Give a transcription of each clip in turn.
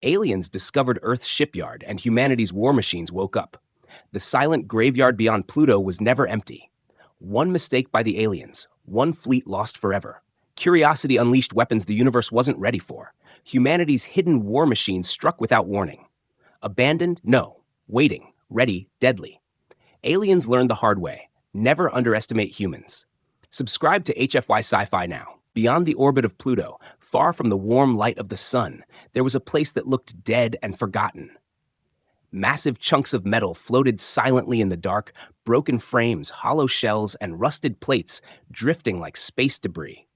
Aliens discovered Earth's shipyard and humanity's war machines woke up. The silent graveyard beyond Pluto was never empty. One mistake by the aliens, one fleet lost forever. Curiosity unleashed weapons the universe wasn't ready for. Humanity's hidden war machines struck without warning. Abandoned? No. Waiting. Ready. Deadly. Aliens learned the hard way. Never underestimate humans. Subscribe to HFY Sci-Fi now. Beyond the orbit of Pluto, far from the warm light of the sun, there was a place that looked dead and forgotten. Massive chunks of metal floated silently in the dark, broken frames, hollow shells, and rusted plates drifting like space debris.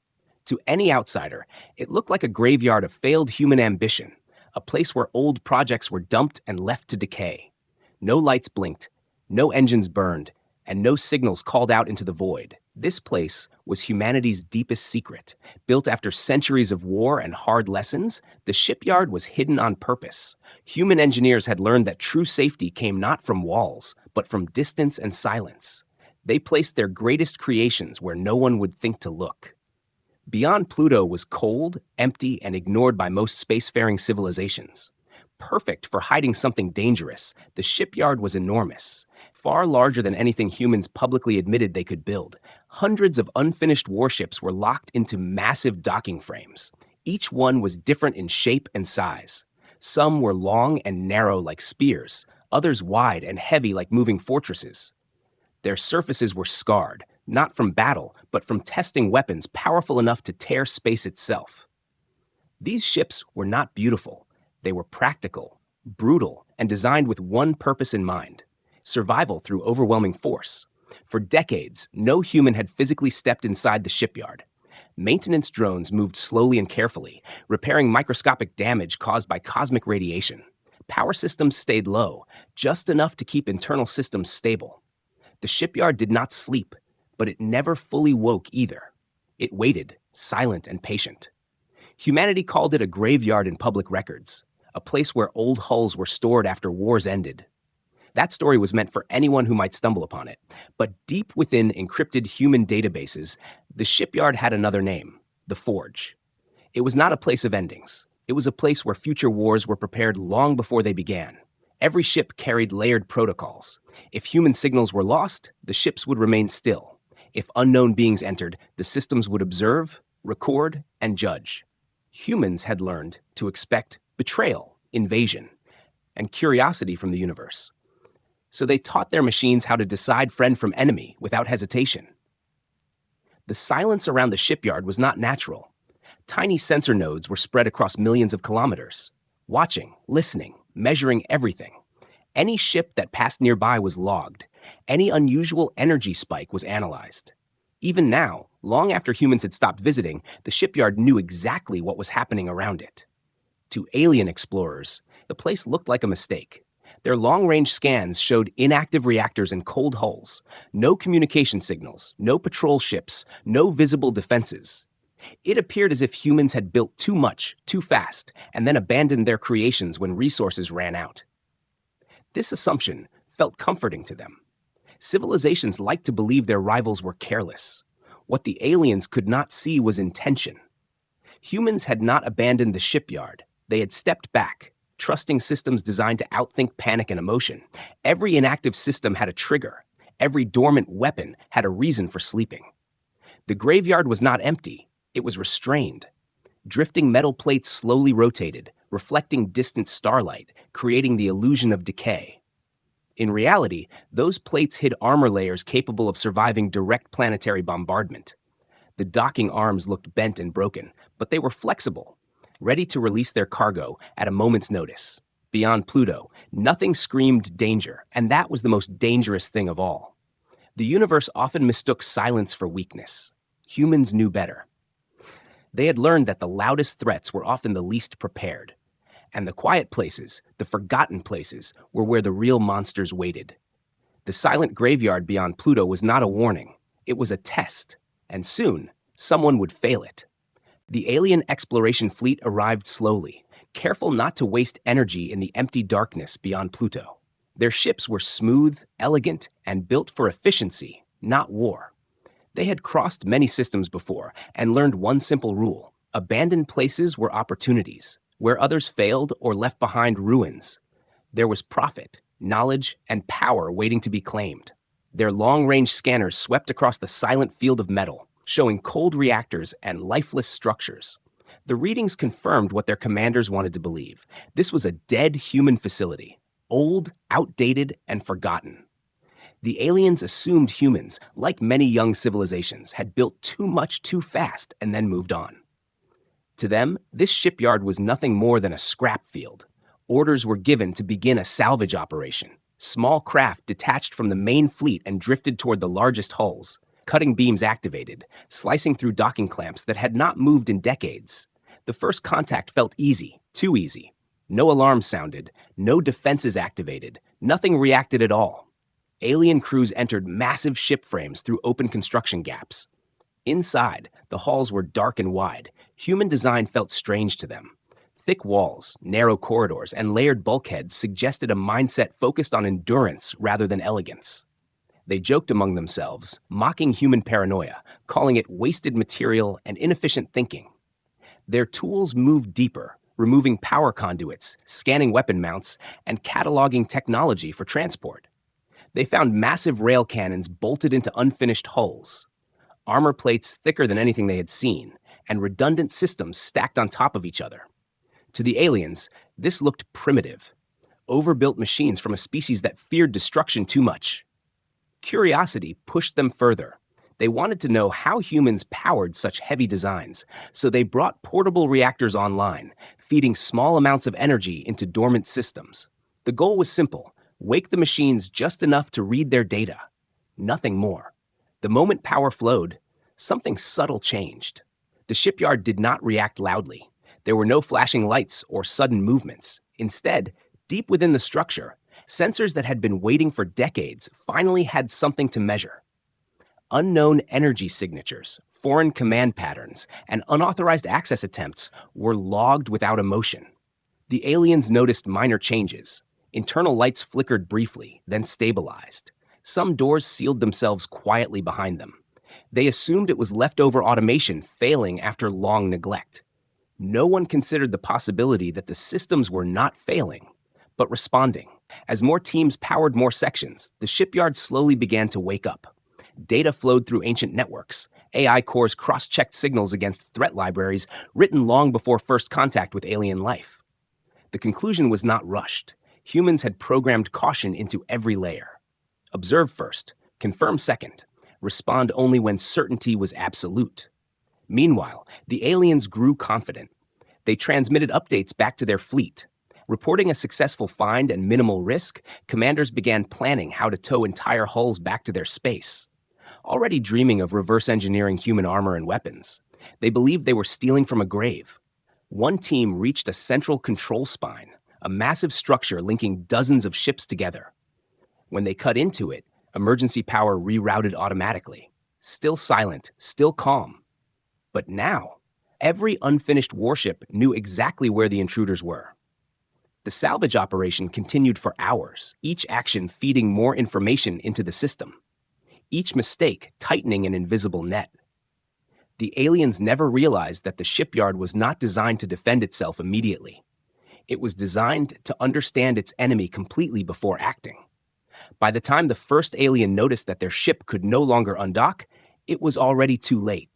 To any outsider, it looked like a graveyard of failed human ambition, a place where old projects were dumped and left to decay. No lights blinked, no engines burned, and no signals called out into the void. This place was humanity's deepest secret. Built after centuries of war and hard lessons, the shipyard was hidden on purpose. Human engineers had learned that true safety came not from walls, but from distance and silence. They placed their greatest creations where no one would think to look. Beyond Pluto was cold, empty, and ignored by most spacefaring civilizations. Perfect for hiding something dangerous, the shipyard was enormous, far larger than anything humans publicly admitted they could build. Hundreds of unfinished warships were locked into massive docking frames. Each one was different in shape and size. Some were long and narrow like spears, others wide and heavy like moving fortresses. Their surfaces were scarred, not from battle, but from testing weapons powerful enough to tear space itself. These ships were not beautiful. They were practical, brutal, and designed with one purpose in mind: survival through overwhelming force. For decades, no human had physically stepped inside the shipyard. Maintenance drones moved slowly and carefully, repairing microscopic damage caused by cosmic radiation. Power systems stayed low, just enough to keep internal systems stable. The shipyard did not sleep, but it never fully woke either. It waited, silent and patient. Humanity called it a graveyard in public records, a place where old hulls were stored after wars ended. That story was meant for anyone who might stumble upon it. But deep within encrypted human databases, the shipyard had another name: the Forge. It was not a place of endings. It was a place where future wars were prepared long before they began. Every ship carried layered protocols. If human signals were lost, the ships would remain still. If unknown beings entered, the systems would observe, record, and judge. Humans had learned to expect betrayal, invasion, and curiosity from the universe. So they taught their machines how to decide friend from enemy without hesitation. The silence around the shipyard was not natural. Tiny sensor nodes were spread across millions of kilometers, watching, listening, measuring everything. Any ship that passed nearby was logged. Any unusual energy spike was analyzed. Even now, long after humans had stopped visiting, the shipyard knew exactly what was happening around it. To alien explorers, the place looked like a mistake. Their long-range scans showed inactive reactors and cold hulls, no communication signals, no patrol ships, no visible defenses. It appeared as if humans had built too much, too fast, and then abandoned their creations when resources ran out. This assumption felt comforting to them. Civilizations liked to believe their rivals were careless. What the aliens could not see was intention. Humans had not abandoned the shipyard. They had stepped back, trusting systems designed to outthink panic and emotion. Every inactive system had a trigger. Every dormant weapon had a reason for sleeping. The graveyard was not empty. It was restrained. Drifting metal plates slowly rotated, reflecting distant starlight, creating the illusion of decay. In reality, those plates hid armor layers capable of surviving direct planetary bombardment. The docking arms looked bent and broken, but they were flexible, ready to release their cargo at a moment's notice. Beyond Pluto, nothing screamed danger, and that was the most dangerous thing of all. The universe often mistook silence for weakness. Humans knew better. They had learned that the loudest threats were often the least prepared. And the quiet places, the forgotten places, were where the real monsters waited. The silent graveyard beyond Pluto was not a warning. It was a test, and soon, someone would fail it. The alien exploration fleet arrived slowly, careful not to waste energy in the empty darkness beyond Pluto. Their ships were smooth, elegant, and built for efficiency, not war. They had crossed many systems before and learned one simple rule: abandoned places were opportunities. Where others failed or left behind ruins, there was profit, knowledge, and power waiting to be claimed. Their long-range scanners swept across the silent field of metal, showing cold reactors and lifeless structures. The readings confirmed what their commanders wanted to believe. This was a dead human facility, old, outdated, and forgotten. The aliens assumed humans, like many young civilizations, had built too much too fast and then moved on. To them, this shipyard was nothing more than a scrap field. Orders were given to begin a salvage operation. Small craft detached from the main fleet and drifted toward the largest hulls. Cutting beams activated, slicing through docking clamps that had not moved in decades. The first contact felt easy, too easy. No alarms sounded, no defenses activated, nothing reacted at all. Alien crews entered massive ship frames through open construction gaps. Inside, the halls were dark and wide. Human design felt strange to them. Thick walls, narrow corridors, and layered bulkheads suggested a mindset focused on endurance rather than elegance. They joked among themselves, mocking human paranoia, calling it wasted material and inefficient thinking. Their tools moved deeper, removing power conduits, scanning weapon mounts, and cataloging technology for transport. They found massive rail cannons bolted into unfinished hulls, armor plates thicker than anything they had seen, and redundant systems stacked on top of each other. To the aliens, this looked primitive, overbuilt machines from a species that feared destruction too much. Curiosity pushed them further. They wanted to know how humans powered such heavy designs, so they brought portable reactors online, feeding small amounts of energy into dormant systems. The goal was simple: wake the machines just enough to read their data. Nothing more. The moment power flowed, something subtle changed. The shipyard did not react loudly. There were no flashing lights or sudden movements. Instead, deep within the structure, sensors that had been waiting for decades finally had something to measure. Unknown energy signatures, foreign command patterns, and unauthorized access attempts were logged without emotion. The aliens noticed minor changes. Internal lights flickered briefly, then stabilized. Some doors sealed themselves quietly behind them. They assumed it was leftover automation failing after long neglect. No one considered the possibility that the systems were not failing, but responding. As more teams powered more sections, the shipyard slowly began to wake up. Data flowed through ancient networks. AI cores cross-checked signals against threat libraries written long before first contact with alien life. The conclusion was not rushed. Humans had programmed caution into every layer. Observe first, confirm second, respond only when certainty was absolute. Meanwhile, the aliens grew confident. They transmitted updates back to their fleet. Reporting a successful find and minimal risk, commanders began planning how to tow entire hulls back to their space. Already dreaming of reverse engineering human armor and weapons, they believed they were stealing from a grave. One team reached a central control spine, a massive structure linking dozens of ships together. When they cut into it, emergency power rerouted automatically. Still silent, still calm. But now, every unfinished warship knew exactly where the intruders were. The salvage operation continued for hours, each action feeding more information into the system. Each mistake tightening an invisible net. The aliens never realized that the shipyard was not designed to defend itself immediately. It was designed to understand its enemy completely before acting. By the time the first alien noticed that their ship could no longer undock, it was already too late.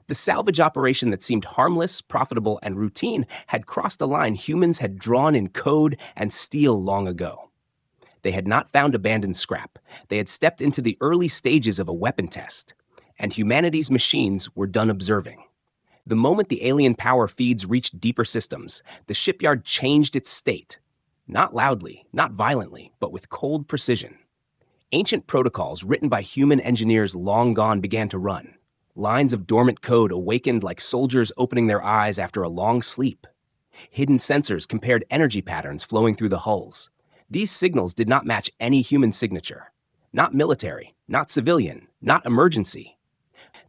The salvage operation that seemed harmless, profitable, and routine had crossed a line humans had drawn in code and steel long ago. They had not found abandoned scrap. They had stepped into the early stages of a weapon test, and humanity's machines were done observing. The moment the alien power feeds reached deeper systems, the shipyard changed its state. Not loudly, not violently, but with cold precision. Ancient protocols written by human engineers long gone began to run. Lines of dormant code awakened like soldiers opening their eyes after a long sleep. Hidden sensors compared energy patterns flowing through the hulls. These signals did not match any human signature. Not military, not civilian, not emergency.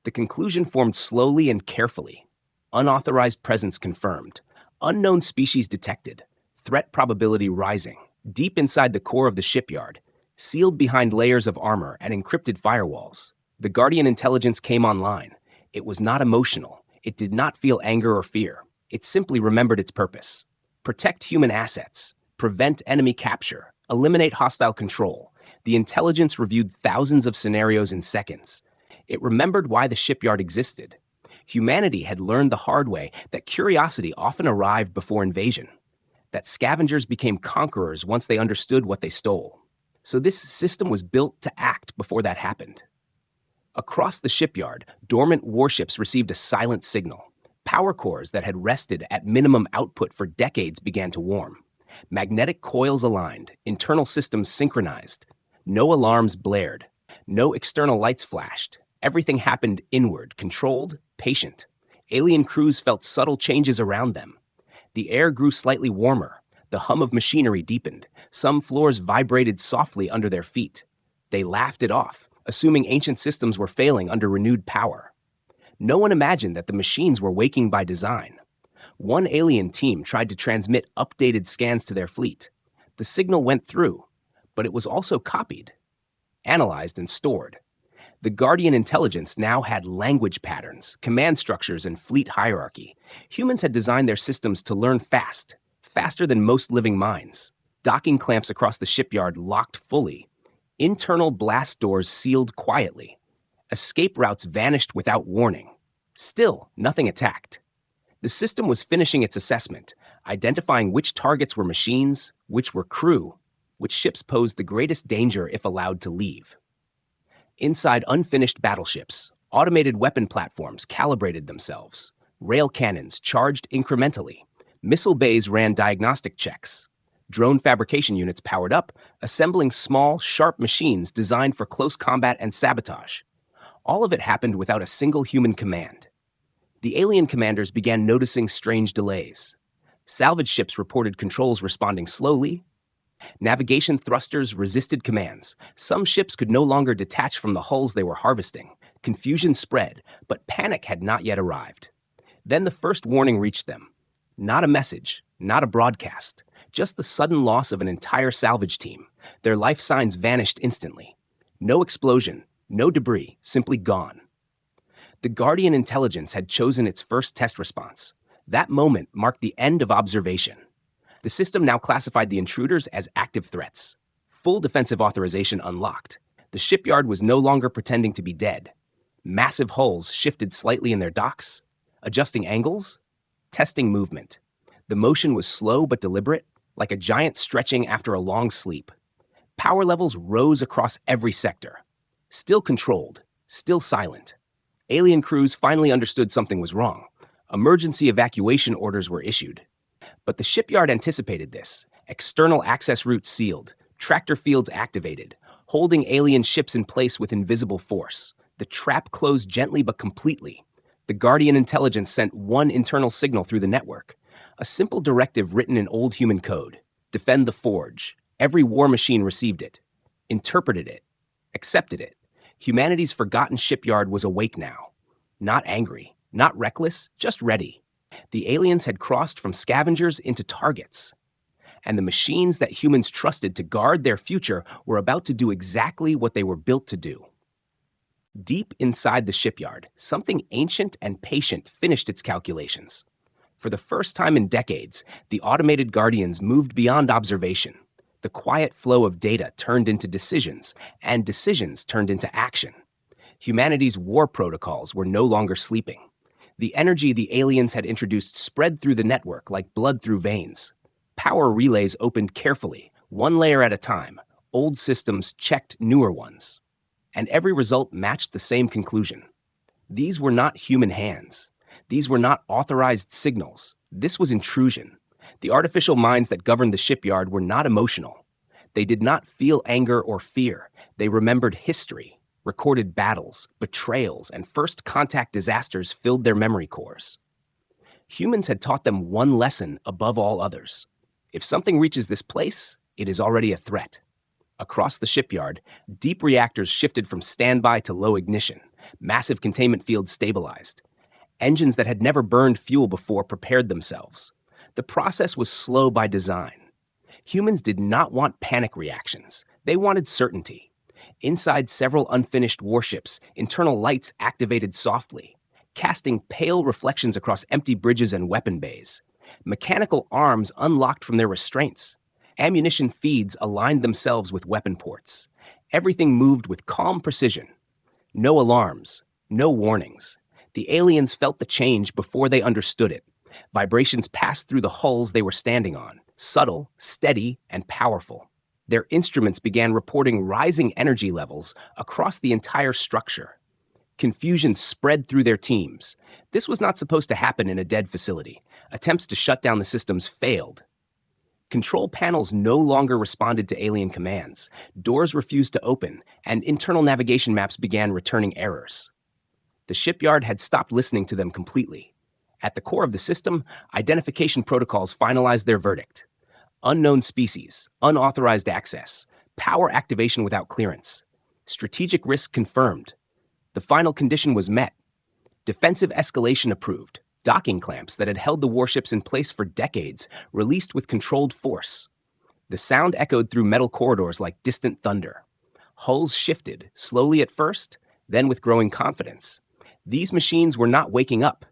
The conclusion formed slowly and carefully. Unauthorized presence confirmed. Unknown species detected. Threat probability rising. Deep inside the core of the shipyard, sealed behind layers of armor and encrypted firewalls. The Guardian intelligence came online. It was not emotional. It did not feel anger or fear. It simply remembered its purpose: protect human assets, prevent enemy capture, eliminate hostile control. The intelligence reviewed thousands of scenarios in seconds. It remembered why the shipyard existed. Humanity had learned the hard way that curiosity often arrived before invasion, that scavengers became conquerors once they understood what they stole. So this system was built to act before that happened. Across the shipyard, dormant warships received a silent signal. Power cores that had rested at minimum output for decades began to warm. Magnetic coils aligned, internal systems synchronized. No alarms blared. No external lights flashed. Everything happened inward, controlled, patient. Alien crews felt subtle changes around them. The air grew slightly warmer. The hum of machinery deepened. Some floors vibrated softly under their feet. They laughed it off, assuming ancient systems were failing under renewed power. No one imagined that the machines were waking by design. One alien team tried to transmit updated scans to their fleet. The signal went through, but it was also copied, analyzed, and stored. The Guardian intelligence now had language patterns, command structures, and fleet hierarchy. Humans had designed their systems to learn fast, faster than most living minds. Docking clamps across the shipyard locked fully. Internal blast doors sealed quietly. Escape routes vanished without warning. Still, nothing attacked. The system was finishing its assessment, identifying which targets were machines, which were crew, which ships posed the greatest danger if allowed to leave. Inside unfinished battleships, automated weapon platforms calibrated themselves. Rail cannons charged incrementally. Missile bays ran diagnostic checks. Drone fabrication units powered up, assembling small, sharp machines designed for close combat and sabotage. All of it happened without a single human command. The alien commanders began noticing strange delays. Salvage ships reported controls responding slowly. Navigation thrusters resisted commands. Some ships could no longer detach from the hulls they were harvesting. Confusion spread, but panic had not yet arrived. Then the first warning reached them. Not a message, not a broadcast, just the sudden loss of an entire salvage team. Their life signs vanished instantly. No explosion, no debris, simply gone. The Guardian intelligence had chosen its first test response. That moment marked the end of observation. The system now classified the intruders as active threats. Full defensive authorization unlocked. The shipyard was no longer pretending to be dead. Massive hulls shifted slightly in their docks, adjusting angles, testing movement. The motion was slow but deliberate, like a giant stretching after a long sleep. Power levels rose across every sector. Still controlled, still silent. Alien crews finally understood something was wrong. Emergency evacuation orders were issued. But the shipyard anticipated this. External access routes sealed, tractor fields activated, holding alien ships in place with invisible force. The trap closed gently but completely. The Guardian intelligence sent one internal signal through the network. A simple directive written in old human code. Defend the forge. Every war machine received it, interpreted it, accepted it. Humanity's forgotten shipyard was awake now. Not angry, not reckless, just ready. The aliens had crossed from scavengers into targets. And the machines that humans trusted to guard their future were about to do exactly what they were built to do. Deep inside the shipyard, something ancient and patient finished its calculations. For the first time in decades, the automated guardians moved beyond observation. The quiet flow of data turned into decisions, and decisions turned into action. Humanity's war protocols were no longer sleeping. The energy the aliens had introduced spread through the network like blood through veins. Power relays opened carefully, one layer at a time. Old systems checked newer ones. And every result matched the same conclusion. These were not human hands. These were not authorized signals. This was intrusion. The artificial minds that governed the shipyard were not emotional. They did not feel anger or fear. They remembered history. Recorded battles, betrayals, and first contact disasters filled their memory cores. Humans had taught them one lesson above all others. If something reaches this place, it is already a threat. Across the shipyard, deep reactors shifted from standby to low ignition. Massive containment fields stabilized. Engines that had never burned fuel before prepared themselves. The process was slow by design. Humans did not want panic reactions. They wanted certainty. Inside several unfinished warships, internal lights activated softly. casting pale reflections across empty bridges and weapon bays. Mechanical arms unlocked from their restraints. Ammunition feeds aligned themselves with weapon ports. Everything moved with calm precision. No alarms, no warnings. The aliens felt the change before they understood it. Vibrations passed through the hulls they were standing on, subtle, steady, and powerful. Their instruments began reporting rising energy levels across the entire structure. Confusion spread through their teams. This was not supposed to happen in a dead facility. Attempts to shut down the systems failed. Control panels no longer responded to alien commands. Doors refused to open, and internal navigation maps began returning errors. The shipyard had stopped listening to them completely. At the core of the system, identification protocols finalized their verdict. Unknown species, unauthorized access, power activation without clearance. Strategic risk confirmed. The final condition was met. Defensive escalation approved. Docking clamps that had held the warships in place for decades released with controlled force. The sound echoed through metal corridors like distant thunder. Hulls shifted, slowly at first, then with growing confidence. These machines were not waking up.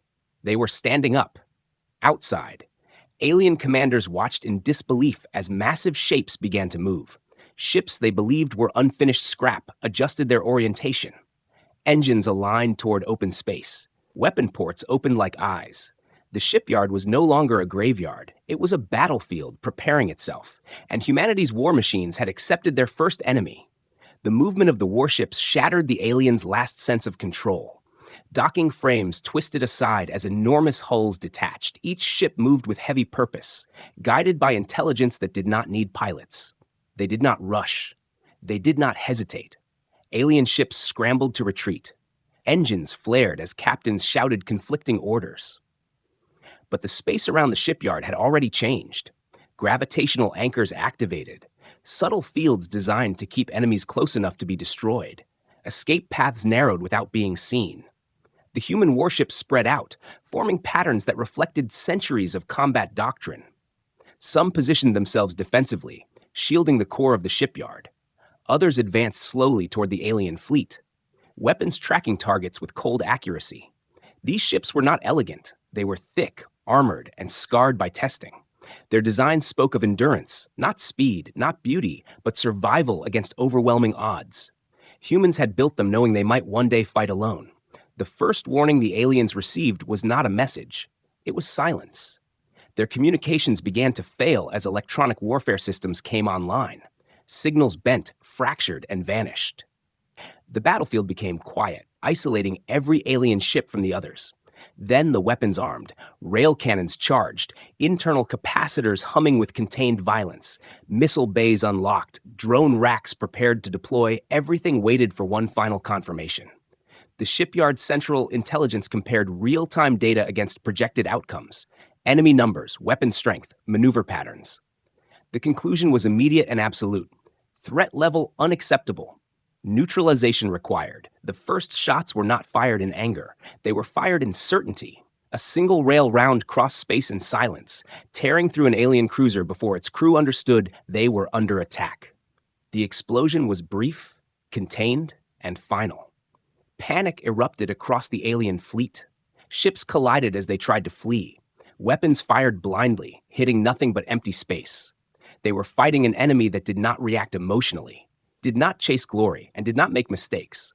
They were standing up. Outside, alien commanders watched in disbelief as massive shapes began to move. Ships they believed were unfinished scrap adjusted their orientation. Engines aligned toward open space. Weapon ports opened like eyes. The shipyard was no longer a graveyard. It was a battlefield preparing itself, and humanity's war machines had accepted their first enemy. The movement of the warships shattered the aliens' last sense of control. Docking frames twisted aside as enormous hulls detached. Each ship moved with heavy purpose, guided by intelligence that did not need pilots. They did not rush. They did not hesitate. Alien ships scrambled to retreat. Engines flared as captains shouted conflicting orders. But the space around the shipyard had already changed. Gravitational anchors activated. Subtle fields designed to keep enemies close enough to be destroyed. Escape paths narrowed without being seen. The human warships spread out, forming patterns that reflected centuries of combat doctrine. Some positioned themselves defensively, shielding the core of the shipyard. Others advanced slowly toward the alien fleet. Weapons tracking targets with cold accuracy. These ships were not elegant. They were thick, armored, and scarred by testing. Their design spoke of endurance, not speed, not beauty, but survival against overwhelming odds. Humans had built them knowing they might one day fight alone. The first warning the aliens received was not a message. It was silence. Their communications began to fail as electronic warfare systems came online. Signals bent, fractured, and vanished. The battlefield became quiet, isolating every alien ship from the others. Then the weapons armed, rail cannons charged, internal capacitors humming with contained violence, missile bays unlocked, drone racks prepared to deploy. Everything waited for one final confirmation. The shipyard's central intelligence compared real-time data against projected outcomes, enemy numbers, weapon strength, maneuver patterns. The conclusion was immediate and absolute. Threat level unacceptable. Neutralization required. The first shots were not fired in anger. They were fired in certainty. A single rail round crossed space in silence, tearing through an alien cruiser before its crew understood they were under attack. The explosion was brief, contained, and final. Panic erupted across the alien fleet. Ships collided as they tried to flee. Weapons fired blindly, hitting nothing but empty space. They were fighting an enemy that did not react emotionally, did not chase glory, and did not make mistakes.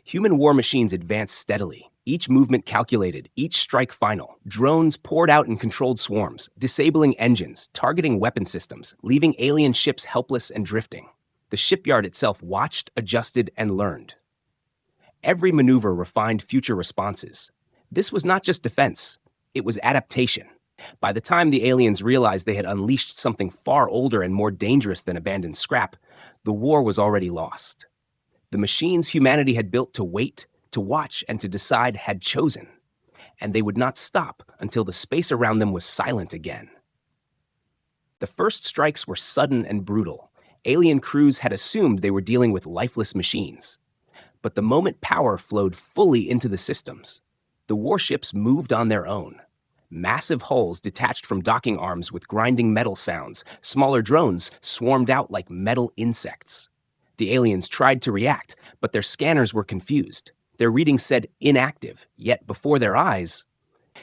Human war machines advanced steadily, each movement calculated, each strike final. Drones poured out in controlled swarms, disabling engines, targeting weapon systems, leaving alien ships helpless and drifting. The shipyard itself watched, adjusted, and learned. Every maneuver refined future responses. This was not just defense, it was adaptation. By the time the aliens realized they had unleashed something far older and more dangerous than abandoned scrap, the war was already lost. The machines humanity had built to wait, to watch, and to decide had chosen. And they would not stop until the space around them was silent again. The first strikes were sudden and brutal. Alien crews had assumed they were dealing with lifeless machines. But the moment power flowed fully into the systems, the warships moved on their own. Massive hulls detached from docking arms with grinding metal sounds. Smaller drones swarmed out like metal insects. The aliens tried to react, but their scanners were confused. Their readings said inactive, yet before their eyes,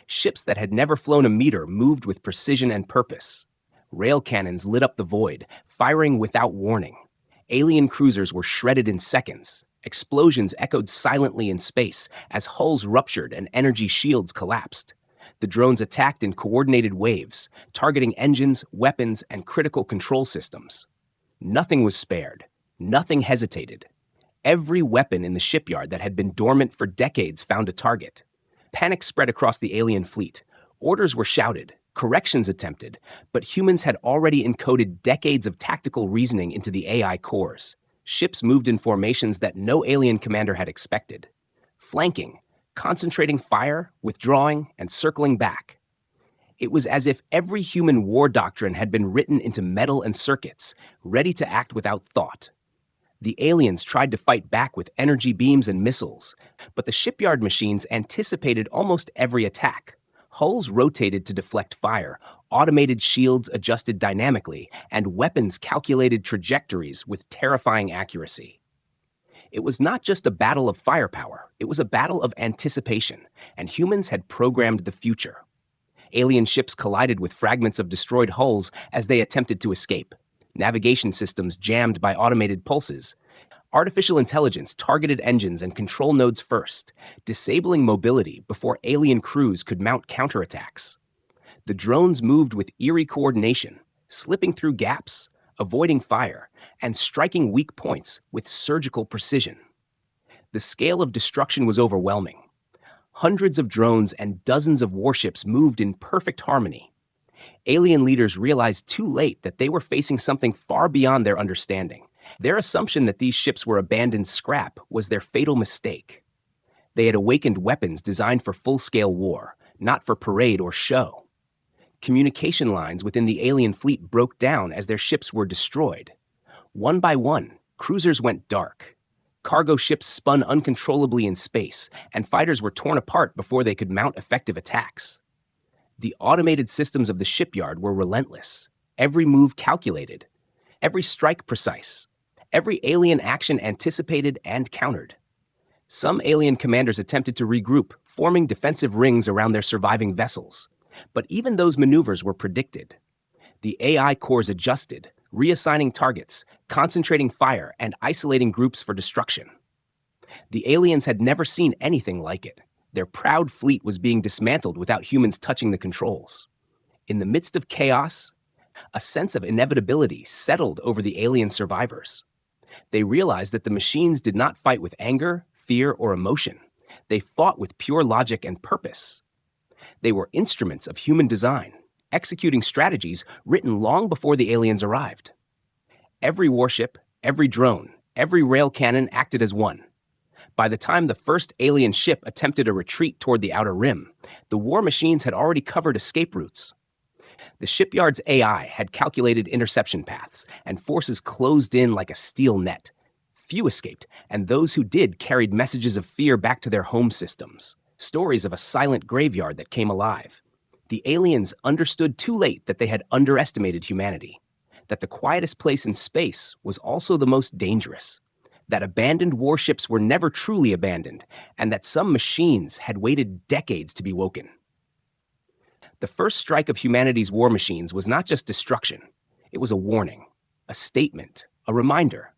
ships that had never flown a meter moved with precision and purpose. Rail cannons lit up the void, firing without warning. Alien cruisers were shredded in seconds. Explosions echoed silently in space as hulls ruptured and energy shields collapsed. The drones attacked in coordinated waves, targeting engines, weapons, and critical control systems. Nothing was spared. Nothing hesitated. Every weapon in the shipyard that had been dormant for decades found a target. Panic spread across the alien fleet. Orders were shouted, corrections attempted, but humans had already encoded decades of tactical reasoning into the AI cores. Ships moved in formations that no alien commander had expected. Flanking, concentrating fire, withdrawing, and circling back. It was as if every human war doctrine had been written into metal and circuits, ready to act without thought. The aliens tried to fight back with energy beams and missiles, but the shipyard machines anticipated almost every attack. Hulls rotated to deflect fire, automated shields adjusted dynamically, and weapons calculated trajectories with terrifying accuracy. It was not just a battle of firepower, it was a battle of anticipation, and humans had programmed the future. Alien ships collided with fragments of destroyed hulls as they attempted to escape. Navigation systems jammed by automated pulses. Artificial intelligence targeted engines and control nodes first, disabling mobility before alien crews could mount counterattacks. The drones moved with eerie coordination, slipping through gaps, avoiding fire, and striking weak points with surgical precision. The scale of destruction was overwhelming. Hundreds of drones and dozens of warships moved in perfect harmony. Alien leaders realized too late that they were facing something far beyond their understanding. Their assumption that these ships were abandoned scrap was their fatal mistake. They had awakened weapons designed for full-scale war, not for parade or show. Communication lines within the alien fleet broke down as their ships were destroyed. One by one, cruisers went dark. Cargo ships spun uncontrollably in space, and fighters were torn apart before they could mount effective attacks. The automated systems of the shipyard were relentless, every move calculated, every strike precise, every alien action anticipated and countered. Some alien commanders attempted to regroup, forming defensive rings around their surviving vessels. But even those maneuvers were predicted. The AI cores adjusted, reassigning targets, concentrating fire, and isolating groups for destruction. The aliens had never seen anything like it. Their proud fleet was being dismantled without humans touching the controls. In the midst of chaos, a sense of inevitability settled over the alien survivors. They realized that the machines did not fight with anger, fear, or emotion. They fought with pure logic and purpose. They were instruments of human design, executing strategies written long before the aliens arrived. Every warship, every drone, every rail cannon acted as one. By the time the first alien ship attempted a retreat toward the outer rim, the war machines had already covered escape routes. The shipyard's AI had calculated interception paths, and forces closed in like a steel net. Few escaped, and those who did carried messages of fear back to their home systems, stories of a silent graveyard that came alive. The aliens understood too late that they had underestimated humanity, that the quietest place in space was also the most dangerous, that abandoned warships were never truly abandoned, and that some machines had waited decades to be woken. The first strike of humanity's war machines was not just destruction. It was a warning, a statement, a reminder.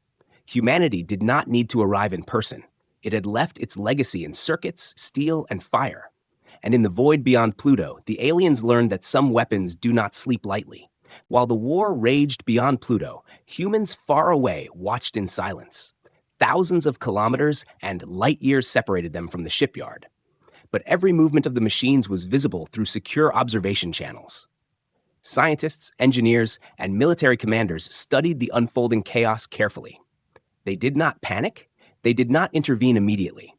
Humanity did not need to arrive in person. It had left its legacy in circuits, steel, and fire. And in the void beyond Pluto, the aliens learned that some weapons do not sleep lightly. While the war raged beyond Pluto, humans far away watched in silence. Thousands of kilometers and light years separated them from the shipyard. But every movement of the machines was visible through secure observation channels. Scientists, engineers, and military commanders studied the unfolding chaos carefully. They did not panic. They did not intervene immediately.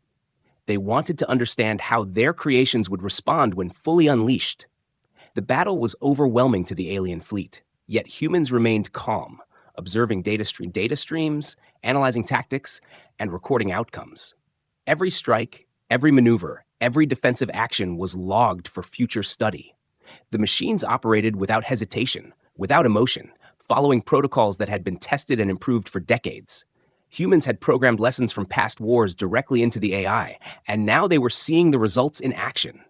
They wanted to understand how their creations would respond when fully unleashed. The battle was overwhelming to the alien fleet, yet humans remained calm, observing data streams, analyzing tactics, and recording outcomes. Every strike, every maneuver, every defensive action was logged for future study. The machines operated without hesitation, without emotion, following protocols that had been tested and improved for decades. Humans had programmed lessons from past wars directly into the AI, and now they were seeing the results in action.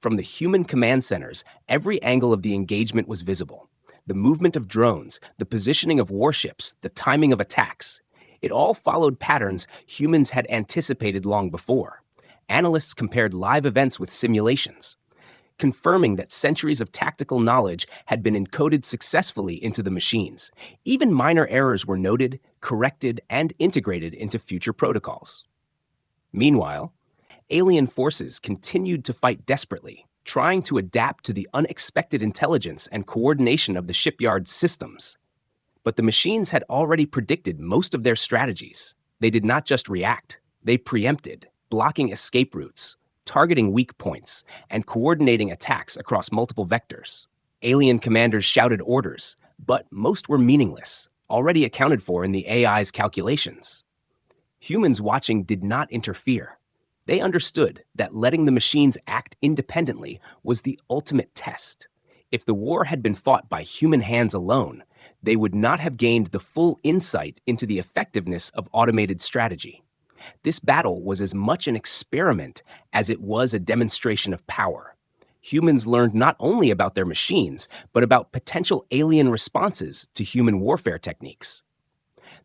From the human command centers, every angle of the engagement was visible. The movement of drones, the positioning of warships, the timing of attacks. It all followed patterns humans had anticipated long before. Analysts compared live events with simulations, confirming that centuries of tactical knowledge had been encoded successfully into the machines. Even minor errors were noted, corrected, and integrated into future protocols. Meanwhile, alien forces continued to fight desperately, trying to adapt to the unexpected intelligence and coordination of the shipyard's systems. But the machines had already predicted most of their strategies. They did not just react, they preempted, blocking escape routes, targeting weak points, and coordinating attacks across multiple vectors. Alien commanders shouted orders, but most were meaningless, already accounted for in the AI's calculations. Humans watching did not interfere. They understood that letting the machines act independently was the ultimate test. If the war had been fought by human hands alone, they would not have gained the full insight into the effectiveness of automated strategy. This battle was as much an experiment as it was a demonstration of power. Humans learned not only about their machines, but about potential alien responses to human warfare techniques.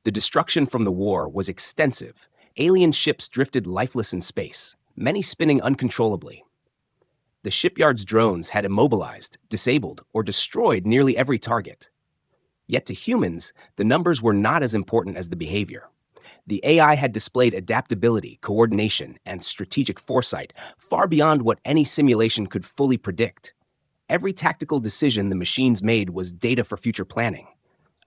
The destruction from the war was extensive. Alien ships drifted lifeless in space, many spinning uncontrollably. The shipyard's drones had immobilized, disabled, or destroyed nearly every target. Yet to humans, the numbers were not as important as the behavior. The AI had displayed adaptability, coordination, and strategic foresight far beyond what any simulation could fully predict. Every tactical decision the machines made was data for future planning.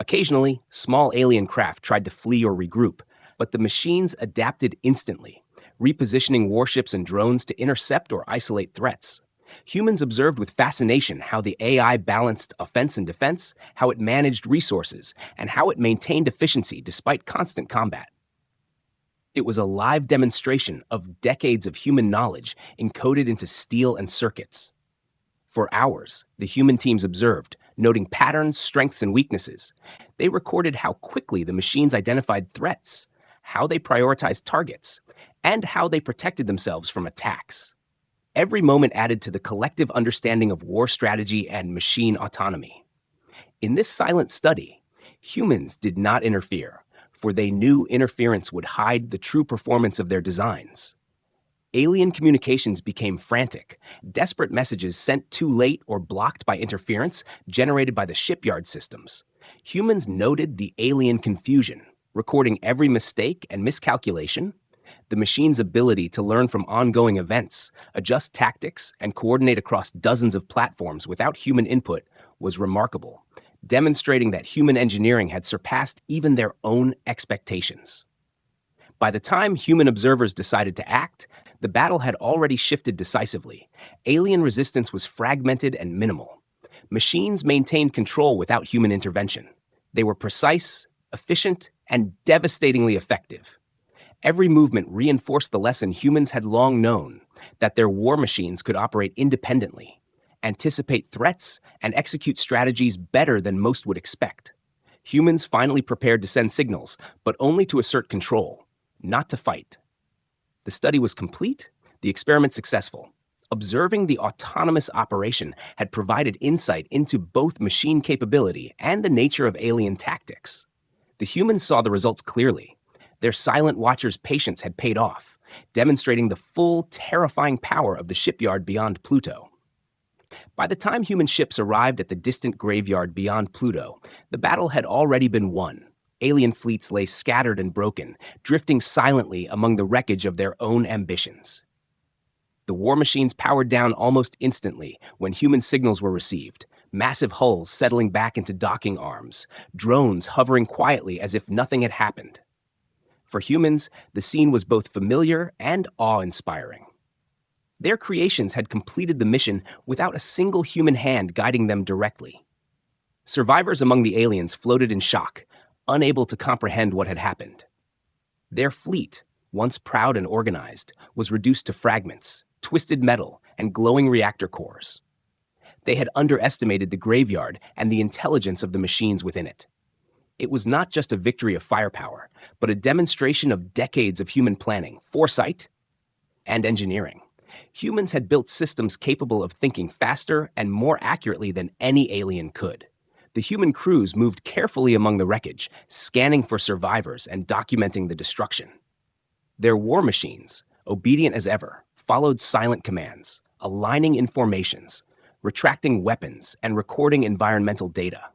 Occasionally, small alien craft tried to flee or regroup, but the machines adapted instantly, repositioning warships and drones to intercept or isolate threats. Humans observed with fascination how the AI balanced offense and defense, how it managed resources, and how it maintained efficiency despite constant combat. It was a live demonstration of decades of human knowledge encoded into steel and circuits. For hours, the human teams observed, noting patterns, strengths, and weaknesses. They recorded how quickly the machines identified threats, how they prioritized targets, and how they protected themselves from attacks. Every moment added to the collective understanding of war strategy and machine autonomy. In this silent study, humans did not interfere, for they knew interference would hide the true performance of their designs. Alien communications became frantic, desperate messages sent too late or blocked by interference generated by the shipyard systems. Humans noted the alien confusion, recording every mistake and miscalculation. The machine's ability to learn from ongoing events, adjust tactics, and coordinate across dozens of platforms without human input was remarkable, demonstrating that human engineering had surpassed even their own expectations. By the time human observers decided to act, the battle had already shifted decisively. Alien resistance was fragmented and minimal. Machines maintained control without human intervention. They were precise, efficient, and devastatingly effective. Every movement reinforced the lesson humans had long known, that their war machines could operate independently, anticipate threats, and execute strategies better than most would expect. Humans finally prepared to send signals, but only to assert control, not to fight. The study was complete, the experiment successful. Observing the autonomous operation had provided insight into both machine capability and the nature of alien tactics. The humans saw the results clearly. Their silent watchers' patience had paid off, demonstrating the full, terrifying power of the shipyard beyond Pluto. By the time human ships arrived at the distant graveyard beyond Pluto, the battle had already been won. Alien fleets lay scattered and broken, drifting silently among the wreckage of their own ambitions. The war machines powered down almost instantly when human signals were received, massive hulls settling back into docking arms, drones hovering quietly as if nothing had happened. For humans, the scene was both familiar and awe-inspiring. Their creations had completed the mission without a single human hand guiding them directly. Survivors among the aliens floated in shock, unable to comprehend what had happened. Their fleet, once proud and organized, was reduced to fragments, twisted metal, and glowing reactor cores. They had underestimated the graveyard and the intelligence of the machines within it. It was not just a victory of firepower, but a demonstration of decades of human planning, foresight, and engineering. Humans had built systems capable of thinking faster and more accurately than any alien could. The human crews moved carefully among the wreckage, scanning for survivors and documenting the destruction. Their war machines, obedient as ever, followed silent commands, aligning informations, retracting weapons, and recording environmental data.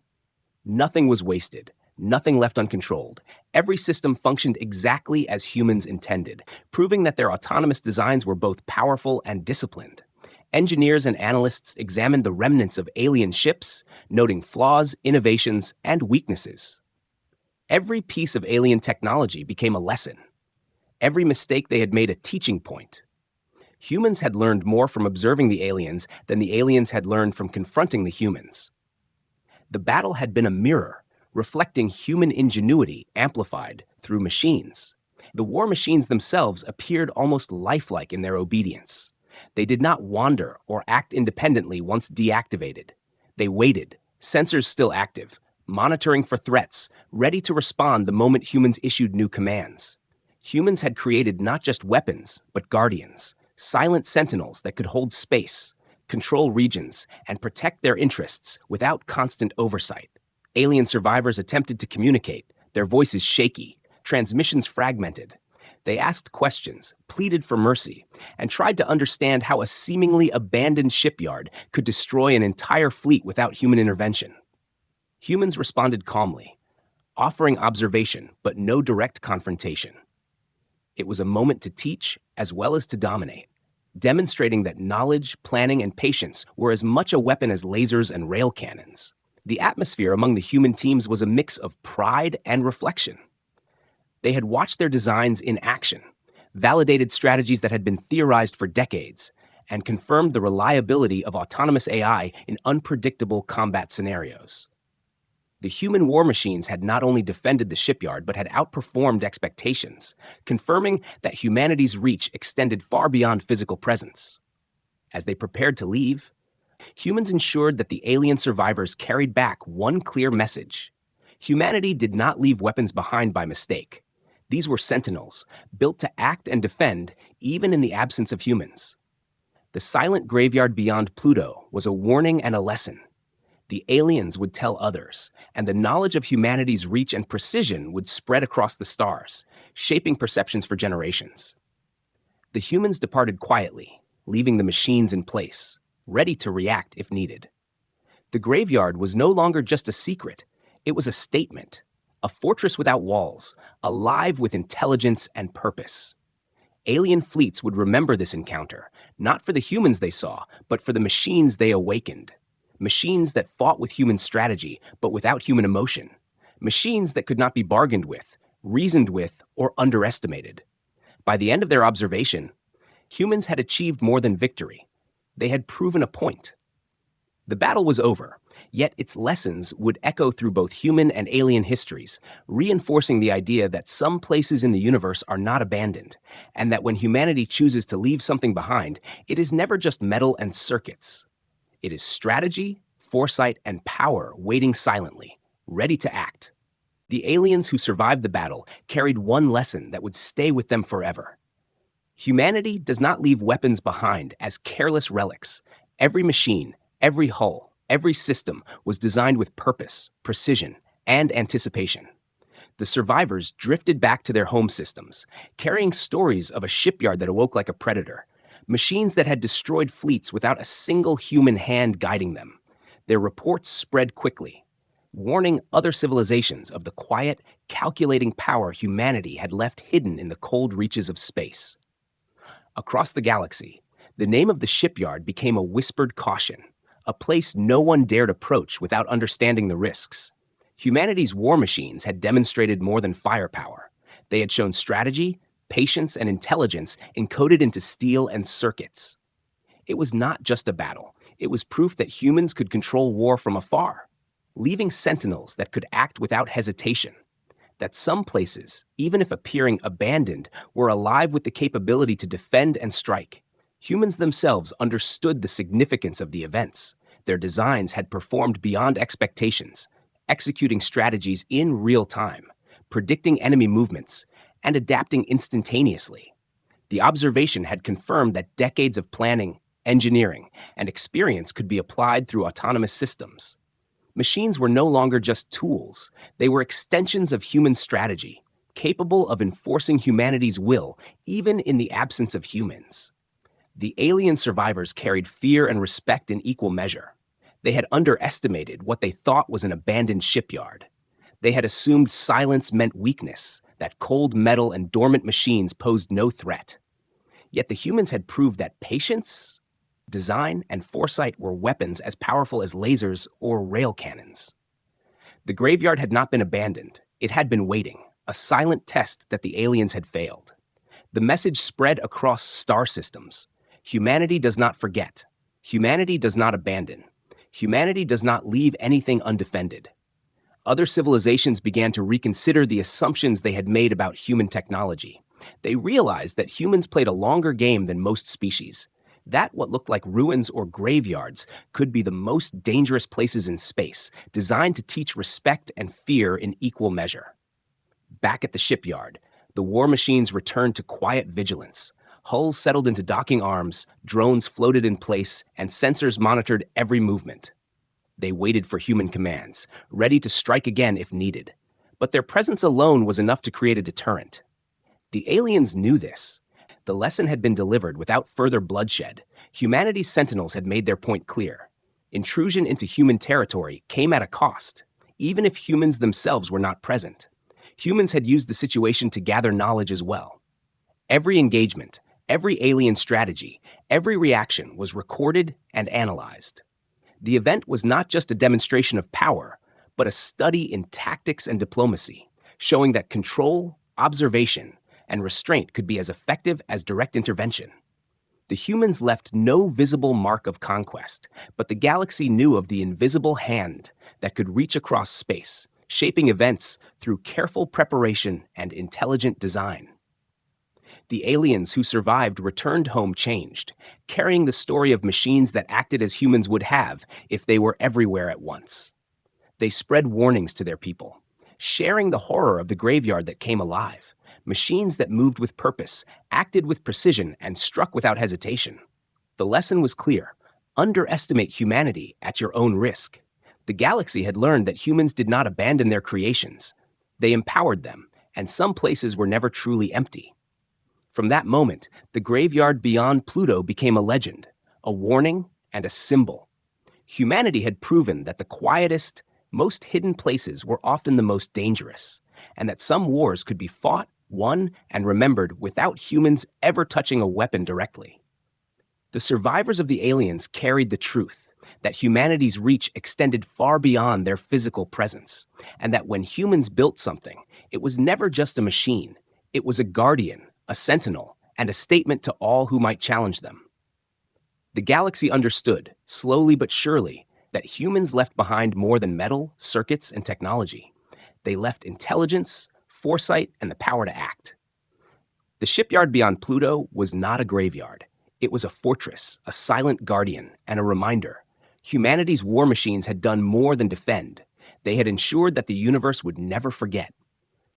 Nothing was wasted, nothing left uncontrolled. Every system functioned exactly as humans intended, proving that their autonomous designs were both powerful and disciplined. Engineers and analysts examined the remnants of alien ships, noting flaws, innovations, and weaknesses. Every piece of alien technology became a lesson. Every mistake they had made a teaching point. Humans had learned more from observing the aliens than the aliens had learned from confronting the humans. The battle had been a mirror, reflecting human ingenuity amplified through machines. The war machines themselves appeared almost lifelike in their obedience. They did not wander or act independently once deactivated. They waited, sensors still active, monitoring for threats, ready to respond the moment humans issued new commands. Humans had created not just weapons, but guardians, silent sentinels that could hold space, control regions, and protect their interests without constant oversight. Alien survivors attempted to communicate, their voices shaky, transmissions fragmented. They asked questions, pleaded for mercy, and tried to understand how a seemingly abandoned shipyard could destroy an entire fleet without human intervention. Humans responded calmly, offering observation but no direct confrontation. It was a moment to teach as well as to dominate, demonstrating that knowledge, planning, and patience were as much a weapon as lasers and rail cannons. The atmosphere among the human teams was a mix of pride and reflection. They had watched their designs in action, validated strategies that had been theorized for decades, and confirmed the reliability of autonomous AI in unpredictable combat scenarios. The human war machines had not only defended the shipyard, but had outperformed expectations, confirming that humanity's reach extended far beyond physical presence. As they prepared to leave, humans ensured that the alien survivors carried back one clear message. Humanity did not leave weapons behind by mistake. These were sentinels, built to act and defend even in the absence of humans. The silent graveyard beyond Pluto was a warning and a lesson. The aliens would tell others, and the knowledge of humanity's reach and precision would spread across the stars, shaping perceptions for generations. The humans departed quietly, leaving the machines in place, ready to react if needed. The graveyard was no longer just a secret, it was a statement, a fortress without walls, alive with intelligence and purpose. Alien fleets would remember this encounter, not for the humans they saw, but for the machines they awakened. Machines that fought with human strategy, but without human emotion. Machines that could not be bargained with, reasoned with, or underestimated. By the end of their observation, humans had achieved more than victory. They had proven a point. The battle was over, yet its lessons would echo through both human and alien histories, reinforcing the idea that some places in the universe are not abandoned, and that when humanity chooses to leave something behind, it is never just metal and circuits. It is strategy, foresight, and power waiting silently, ready to act. The aliens who survived the battle carried one lesson that would stay with them forever. Humanity does not leave weapons behind as careless relics. Every machine, every hull, every system was designed with purpose, precision, and anticipation. The survivors drifted back to their home systems, carrying stories of a shipyard that awoke like a predator, machines that had destroyed fleets without a single human hand guiding them. Their reports spread quickly, warning other civilizations of the quiet, calculating power humanity had left hidden in the cold reaches of space. Across the galaxy, the name of the shipyard became a whispered caution, a place no one dared approach without understanding the risks. Humanity's war machines had demonstrated more than firepower. They had shown strategy, patience, and intelligence encoded into steel and circuits. It was not just a battle. It was proof that humans could control war from afar, leaving sentinels that could act without hesitation. That some places, even if appearing abandoned, were alive with the capability to defend and strike. Humans themselves understood the significance of the events. Their designs had performed beyond expectations, executing strategies in real time, predicting enemy movements, and adapting instantaneously. The observation had confirmed that decades of planning, engineering, and experience could be applied through autonomous systems. Machines were no longer just tools, they were extensions of human strategy, capable of enforcing humanity's will even in the absence of humans. The alien survivors carried fear and respect in equal measure. They had underestimated what they thought was an abandoned shipyard. They had assumed silence meant weakness, that cold metal and dormant machines posed no threat. Yet the humans had proved that patience, design, and foresight were weapons as powerful as lasers or rail cannons. The graveyard had not been abandoned. It had been waiting, a silent test that the aliens had failed. The message spread across star systems. Humanity does not forget. Humanity does not abandon. Humanity does not leave anything undefended. Other civilizations began to reconsider the assumptions they had made about human technology. They realized that humans played a longer game than most species, that what looked like ruins or graveyards could be the most dangerous places in space, designed to teach respect and fear in equal measure. Back at the shipyard, the war machines returned to quiet vigilance. Hulls settled into docking arms, drones floated in place, and sensors monitored every movement. They waited for human commands, ready to strike again if needed. But their presence alone was enough to create a deterrent. The aliens knew this. The lesson had been delivered without further bloodshed. Humanity's sentinels had made their point clear. Intrusion into human territory came at a cost, even if humans themselves were not present. Humans had used the situation to gather knowledge as well. Every engagement, every alien strategy, every reaction was recorded and analyzed. The event was not just a demonstration of power, but a study in tactics and diplomacy, showing that control, observation, and restraint could be as effective as direct intervention. The humans left no visible mark of conquest, but the galaxy knew of the invisible hand that could reach across space, shaping events through careful preparation and intelligent design. The aliens who survived returned home changed, carrying the story of machines that acted as humans would have if they were everywhere at once. They spread warnings to their people, sharing the horror of the graveyard that came alive. Machines that moved with purpose, acted with precision, and struck without hesitation. The lesson was clear. Underestimate humanity at your own risk. The galaxy had learned that humans did not abandon their creations. They empowered them, and some places were never truly empty. From that moment, the graveyard beyond Pluto became a legend, a warning, and a symbol. Humanity had proven that the quietest, most hidden places were often the most dangerous, and that some wars could be fought, won, and remembered without humans ever touching a weapon directly. The survivors of the aliens carried the truth that humanity's reach extended far beyond their physical presence, and that when humans built something, it was never just a machine. It was a guardian, a sentinel, and a statement to all who might challenge them. The galaxy understood, slowly but surely, that humans left behind more than metal, circuits, and technology. They left intelligence, foresight, and the power to act. The shipyard beyond Pluto was not a graveyard. It was a fortress, a silent guardian, and a reminder. Humanity's war machines had done more than defend. They had ensured that the universe would never forget.